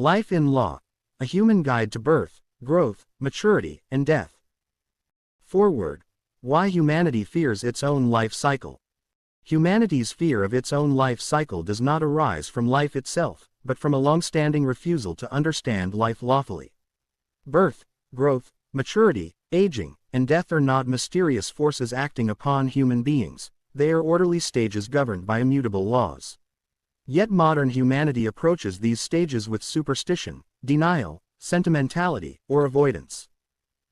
Life in Law, a human guide to birth, growth, maturity, and death. Foreword. Why humanity fears its own life cycle. Humanity's fear of its own life cycle does not arise from life itself, but from a long-standing refusal to understand life lawfully. Birth, growth, maturity, aging, and death are not mysterious forces acting upon human beings, they are orderly stages governed by immutable laws. Yet modern humanity approaches these stages with superstition, denial, sentimentality, or avoidance.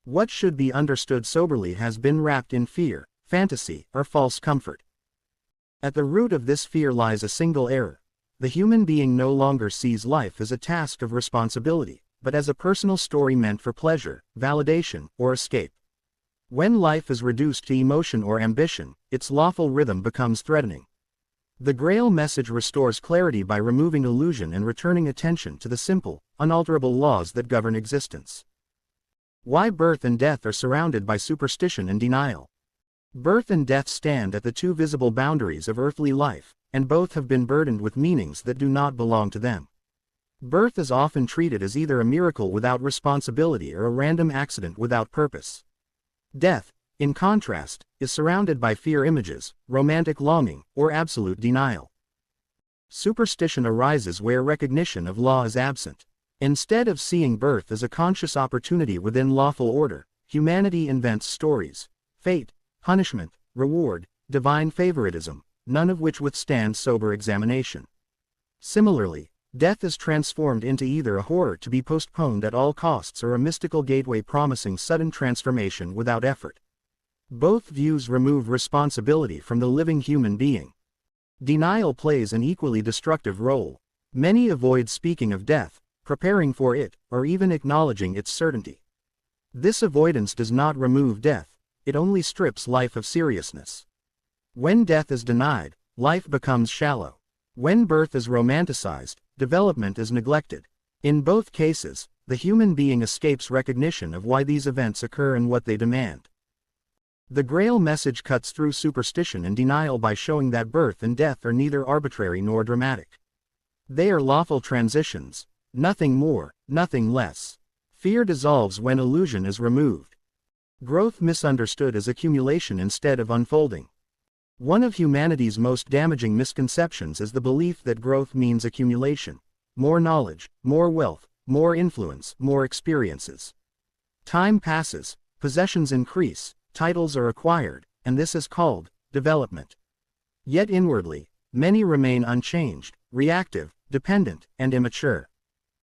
What should be understood soberly has been wrapped in fear, fantasy, or false comfort. At the root of this fear lies a single error. The human being no longer sees life as a task of responsibility, but as a personal story meant for pleasure, validation, or escape. When life is reduced to emotion or ambition, its lawful rhythm becomes threatening. The Grail message restores clarity by removing illusion and returning attention to the simple, unalterable laws that govern existence. Why birth and death are surrounded by superstition and denial. Birth and death stand at the two visible boundaries of earthly life, and both have been burdened with meanings that do not belong to them. Birth is often treated as either a miracle without responsibility or a random accident without purpose. Death, in contrast, is surrounded by fear images, romantic longing, or absolute denial. Superstition arises where recognition of law is absent. Instead of seeing birth as a conscious opportunity within lawful order, humanity invents stories, fate, punishment, reward, divine favoritism, none of which withstand sober examination. Similarly, death is transformed into either a horror to be postponed at all costs or a mystical gateway promising sudden transformation without effort. Both views remove responsibility from the living human being. Denial plays an equally destructive role. Many avoid speaking of death, preparing for it, or even acknowledging its certainty. This avoidance does not remove death, it only strips life of seriousness. When death is denied, life becomes shallow. When birth is romanticized, development is neglected. In both cases, the human being escapes recognition of why these events occur and what they demand. The Grail message cuts through superstition and denial by showing that birth and death are neither arbitrary nor dramatic. They are lawful transitions, nothing more, nothing less. Fear dissolves when illusion is removed. Growth misunderstood as accumulation instead of unfolding. One of humanity's most damaging misconceptions is the belief that growth means accumulation. More knowledge, more wealth, more influence, more experiences. Time passes, possessions increase, titles are acquired, and this is called development. Yet inwardly, many remain unchanged, reactive, dependent, and immature.